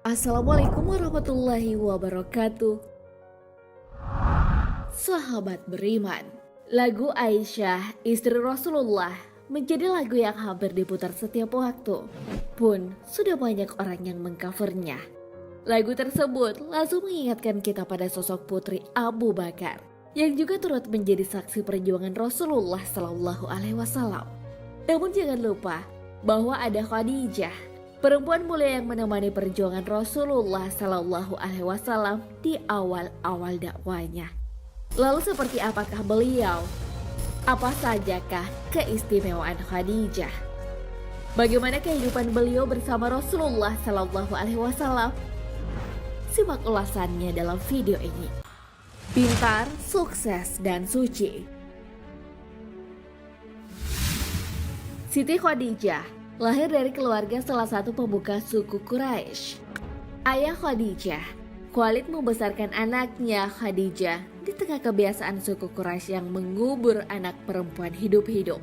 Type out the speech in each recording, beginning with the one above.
Assalamualaikum warahmatullahi wabarakatuh. Sahabat beriman, lagu Aisyah, istri Rasulullah, menjadi lagu yang hampir diputar setiap waktu. Pun sudah banyak orang yang mengcovernya. Lagu tersebut langsung mengingatkan kita pada sosok putri Abu Bakar, yang juga turut menjadi saksi perjuangan Rasulullah Shallallahu Alaihi Wasallam. Namun jangan lupa bahwa ada Khadijah, perempuan mulia yang menemani perjuangan Rasulullah Shallallahu Alaihi Wasallam di awal-awal dakwanya. Lalu seperti apakah beliau? Apa sajakah keistimewaan Khadijah? Bagaimana kehidupan beliau bersama Rasulullah Shallallahu Alaihi Wasallam? Simak ulasannya dalam video ini. Pintar, sukses, dan suci. Siti Khadijah lahir dari keluarga salah satu pemuka suku Quraisy. Ayah Khadijah, Khalid, membesarkan anaknya Khadijah di tengah kebiasaan suku Quraisy yang mengubur anak perempuan hidup-hidup.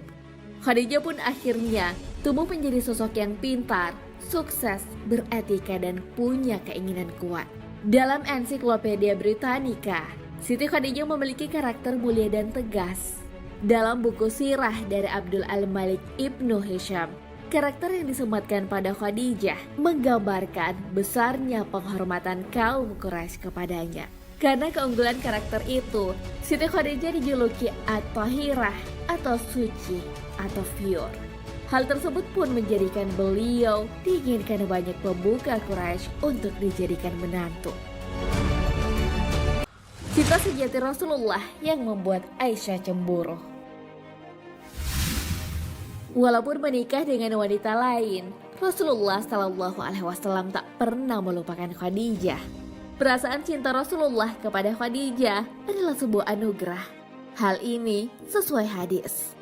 Khadijah pun akhirnya tumbuh menjadi sosok yang pintar, sukses, beretika, dan punya keinginan kuat. Dalam Ensiklopedia Britannica, Siti Khadijah memiliki karakter mulia dan tegas. Dalam buku sirah dari Abdul Al-Malik Ibnu Hisham, karakter yang disematkan pada Khadijah menggambarkan besarnya penghormatan kaum Quraisy kepadanya. Karena keunggulan karakter itu, Siti Khadijah dijuluki At-Tahirah atau suci atau pure. Hal tersebut pun menjadikan beliau diinginkan banyak pemuka Quraisy untuk dijadikan menantu. Cinta sejati Rasulullah yang membuat Aisyah cemburu. Walaupun menikah dengan wanita lain, Rasulullah Shallallahu Alaihi Wasallam tak pernah melupakan Khadijah. Perasaan cinta Rasulullah kepada Khadijah adalah sebuah anugerah. Hal ini sesuai hadis.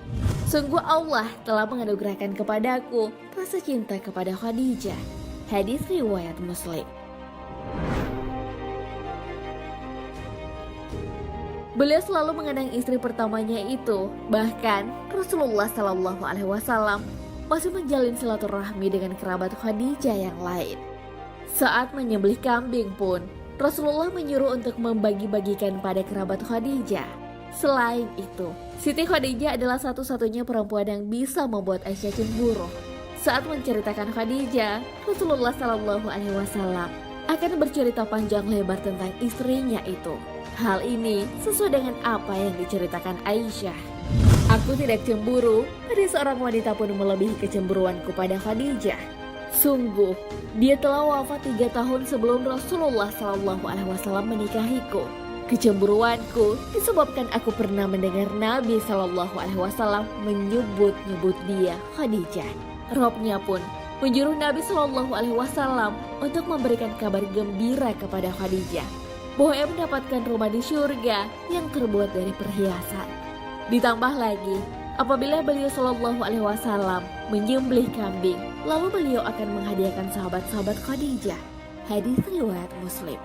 Sungguh Allah telah menganugerahkan kepadaku rasa cinta kepada Khadijah. Hadis riwayat Muslim. Beliau selalu mengenang istri pertamanya itu. Bahkan Rasulullah Shallallahu Alaihi Wasallam masih menjalin silaturahmi dengan kerabat Khadijah yang lain. Saat menyembelih kambing pun, Rasulullah menyuruh untuk membagi-bagikan pada kerabat Khadijah. Selain itu, Siti Khadijah adalah satu-satunya perempuan yang bisa membuat Aisyah cemburu. Saat menceritakan Khadijah, Rasulullah Shallallahu Alaihi Wasallam akan bercerita panjang lebar tentang istrinya itu. Hal ini sesuai dengan apa yang diceritakan Aisyah. Aku tidak cemburu, tadi seorang wanita pun melebihi kecemburuanku pada Khadijah. Sungguh, dia telah wafat 3 tahun sebelum Rasulullah Shallallahu Alaihi Wasallam menikahiku. Kecemburuanku disebabkan aku pernah mendengar Nabi Shallallahu Alaihi Wasallam menyebut-nyebut dia Khadijah. Robnya pun menyuruh Nabi Shallallahu Alaihi Wasallam untuk memberikan kabar gembira kepada Khadijah bahwa ia mendapatkan rumah di surga yang terbuat dari perhiasan. Ditambah lagi, apabila beliau Shallallahu Alaihi Wasallam menyembelih kambing, lalu beliau akan menghadiahkan sahabat-sahabat Khadijah. Hadis riwayat Muslim.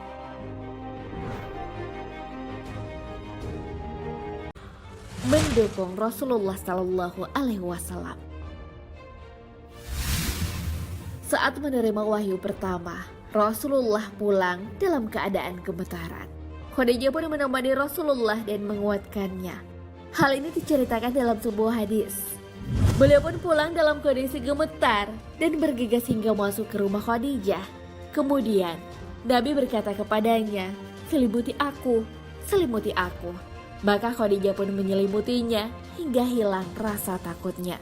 Mendukung Rasulullah Shallallahu Alaihi Wasallam. Saat menerima wahyu pertama, Rasulullah pulang dalam keadaan gemetaran. Khadijah pun menemani Rasulullah dan menguatkannya. Hal ini diceritakan dalam sebuah hadis. Beliau pun pulang dalam kondisi gemetar dan bergegas hingga masuk ke rumah Khadijah. Kemudian Nabi berkata kepadanya, "Selimuti aku, selimuti aku." Maka Khadijah pun menyelimutinya hingga hilang rasa takutnya.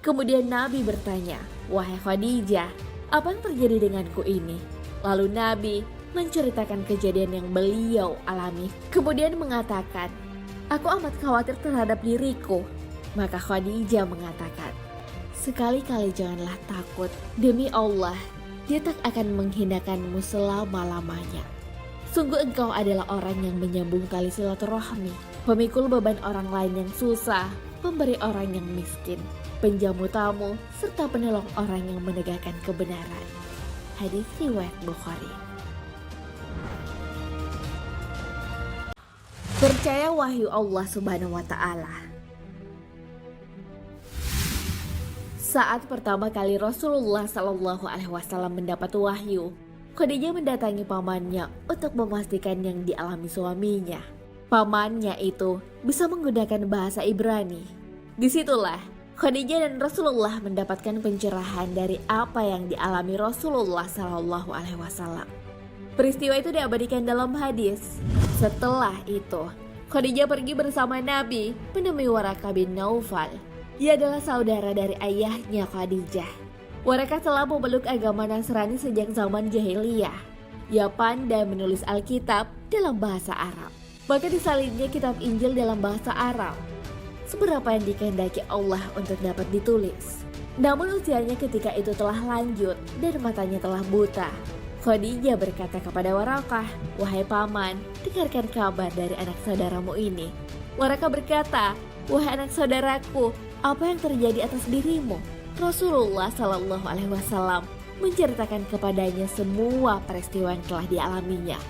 Kemudian Nabi bertanya, "Wahai Khadijah, apa yang terjadi denganku ini?" Lalu Nabi menceritakan kejadian yang beliau alami. Kemudian mengatakan, "Aku amat khawatir terhadap diriku." Maka Khadijah mengatakan, "Sekali-kali janganlah takut. Demi Allah, dia tak akan menghinakanmu selama-lamanya. Sungguh engkau adalah orang yang menyambung tali silaturahmi, pemikul beban orang lain yang susah, pemberi orang yang miskin, penjamu tamu, serta penolong orang yang menegakkan kebenaran." Hadis riwayat Bukhari. Percaya wahyu Allah Subhanahu wa Ta'ala. Saat pertama kali Rasulullah Shallallahu Alaihi Wasallam mendapat wahyu, Khadijah mendatangi pamannya untuk memastikan yang dialami suaminya. Pamannya itu bisa menggunakan bahasa Ibrani. Disitulah Khadijah dan Rasulullah mendapatkan pencerahan dari apa yang dialami Rasulullah SAW. Peristiwa itu diabadikan dalam hadis. Setelah itu, Khadijah pergi bersama Nabi menemui Waraqah bin Naufal. Ia adalah saudara dari ayahnya Khadijah. Waraqah telah memeluk agama Nasrani sejak zaman jahiliyah. Ia pandai menulis Alkitab dalam bahasa Arab. Bahkan disalinnya kitab Injil dalam bahasa Arab. Seberapa yang dikehendaki Allah untuk dapat ditulis. Namun usianya ketika itu telah lanjut dan matanya telah buta. Khadijah berkata kepada Waraqah, "Wahai paman, dengarkan kabar dari anak saudaramu ini." Waraqah berkata, "Wahai anak saudaraku, apa yang terjadi atas dirimu?" Rasulullah SAW menceritakan kepadanya semua peristiwa yang telah dialaminya.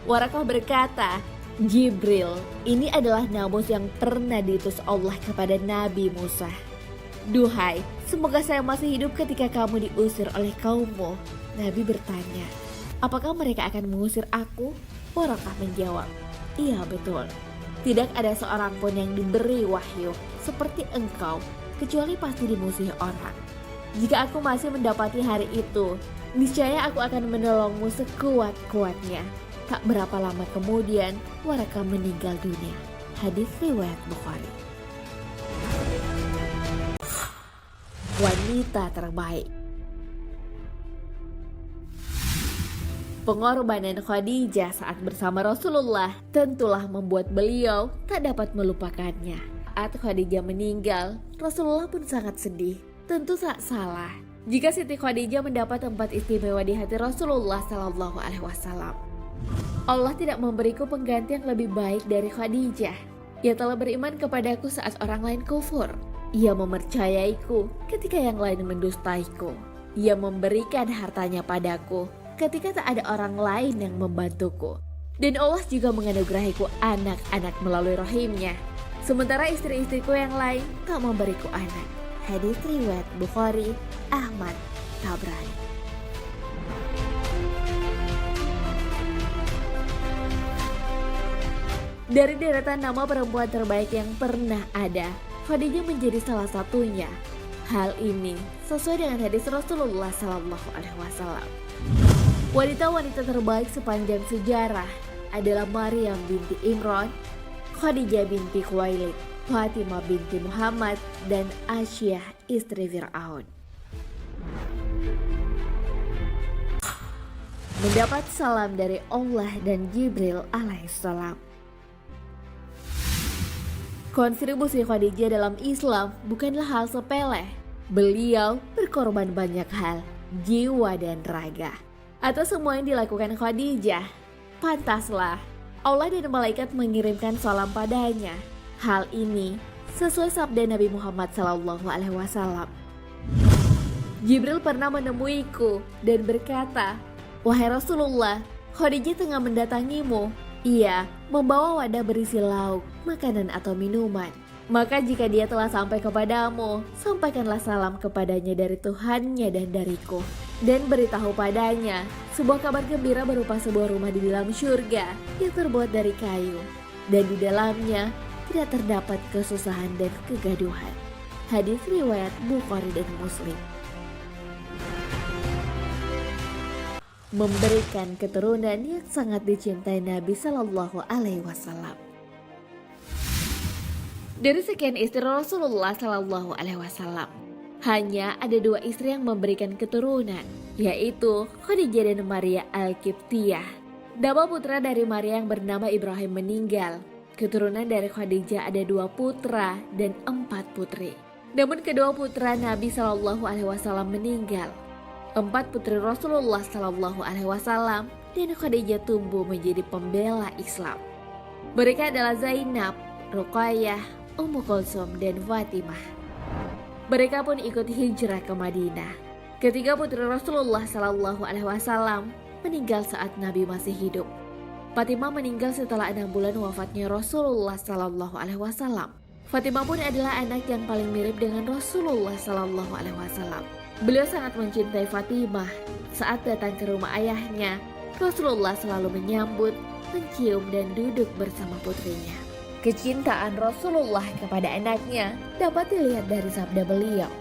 Waraqah berkata, "Jibril, ini adalah namus yang pernah diutus Allah kepada Nabi Musa. Duhai, semoga saya masih hidup ketika kamu diusir oleh kaummu." Nabi bertanya, "Apakah mereka akan mengusir aku?" Waraqah menjawab, "Iya betul. Tidak ada seorang pun yang diberi wahyu seperti engkau, kecuali pasti dimusuhi orang. Jika aku masih mendapati hari itu, niscaya aku akan menolongmu sekuat-kuatnya." Tak berapa lama kemudian, Waraqah meninggal dunia. Hadis riwayat Bukhari. Wanita terbaik. Pengorbanan Khadijah saat bersama Rasulullah tentulah membuat beliau tak dapat melupakannya. Saat Khadijah meninggal, Rasulullah pun sangat sedih. Tentu tak salah jika Siti Khadijah mendapat tempat istimewa di hati Rasulullah SAW. Allah tidak memberiku pengganti yang lebih baik dari Khadijah. Ia telah beriman kepadaku saat orang lain kufur. Ia mempercayaiku ketika yang lain mendustaiku. Ia memberikan hartanya padaku ketika tak ada orang lain yang membantuku. Dan Allah juga menganugerahiku anak-anak melalui rahimnya. Sementara istri-istriku yang lain tak memberiku anak. Hadis riwayat Bukhari, Ahmad, Tabrani. Dari deretan nama perempuan terbaik yang pernah ada, Khadijah menjadi salah satunya. Hal ini sesuai dengan hadis Rasulullah SAW. Wanita-wanita terbaik sepanjang sejarah adalah Maryam binti Imran, Khadijah binti Khuwailid, Fatimah binti Muhammad, dan Asyah istri Fir'aun. Mendapat salam dari Allah dan Jibril alaihissalam. Kontribusi Khadijah dalam Islam bukanlah hal sepele. Beliau berkorban banyak hal, jiwa dan raga. Atas semua yang dilakukan Khadijah, pantaslah Allah dan malaikat mengirimkan salam padanya. Hal ini sesuai sabda Nabi Muhammad SAW. Jibril pernah menemuiku dan berkata, "Wahai Rasulullah, Khadijah tengah mendatangimu. Ia membawa wadah berisi lauk, makanan atau minuman. Maka jika dia telah sampai kepadamu, sampaikanlah salam kepadanya dari Tuhannya dan dariku. Dan beritahu padanya sebuah kabar gembira berupa sebuah rumah di dalam syurga yang terbuat dari kayu. Dan di dalamnya tidak terdapat kesusahan dan kegaduhan." Hadis riwayat Bukhari dan Muslim. Memberikan keturunan yang sangat dicintai Nabi SAW. Dari sekian istri Rasulullah SAW, hanya ada 2 istri yang memberikan keturunan, yaitu Khadijah dan Maria Al-Qibtiyah. Nama putra dari Maria yang bernama Ibrahim meninggal. Keturunan dari Khadijah ada 2 putra dan 4 putri. Namun kedua putra Nabi SAW meninggal. 4 putri Rasulullah SAW dan Khadijah tumbuh menjadi pembela Islam. Mereka adalah Zainab, Ruqayyah, Ummu Kulsum, dan Fatimah. Mereka pun ikut hijrah ke Madinah. Ketiga putri Rasulullah SAW meninggal saat Nabi masih hidup. Fatimah meninggal setelah 6 bulan wafatnya Rasulullah SAW. Fatimah pun adalah anak yang paling mirip dengan Rasulullah SAW. Beliau sangat mencintai Fatimah. Saat datang ke rumah ayahnya, Rasulullah selalu menyambut, mencium dan duduk bersama putrinya. Kecintaan Rasulullah kepada anaknya dapat dilihat dari sabda beliau.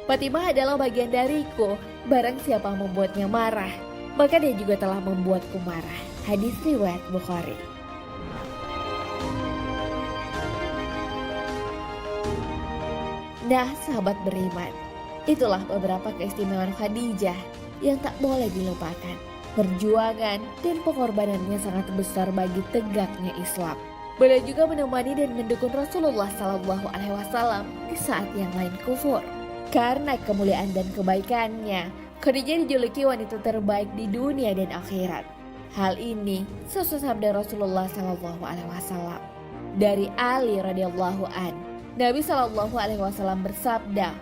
Fatimah adalah bagian dariku, barang siapa membuatnya marah, maka dia juga telah membuatku marah. Hadis riwayat Bukhari. Nah, sahabat beriman, itulah beberapa keistimewaan Khadijah yang tak boleh dilupakan. Perjuangan dan pengorbanannya sangat besar bagi tegaknya Islam. Beliau juga menemani dan mendukung Rasulullah SAW di saat yang lain kufur. Karena kemuliaan dan kebaikannya, Khadijah dijuluki wanita terbaik di dunia dan akhirat. Hal ini sesuai sabda Rasulullah SAW. Dari Ali radhiyallahu an, Nabi SAW bersabda,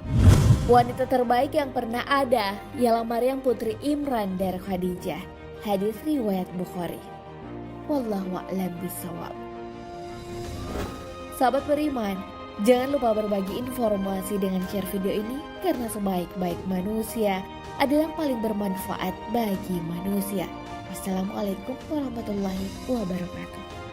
wanita terbaik yang pernah ada ialah Maryam putri Imran dari Khadijah. Hadis riwayat Bukhari. Wallahu a'lam bishawab. Sahabat beriman, jangan lupa berbagi informasi dengan share video ini karena sebaik-baik manusia adalah yang paling bermanfaat bagi manusia. Wassalamualaikum warahmatullahi wabarakatuh.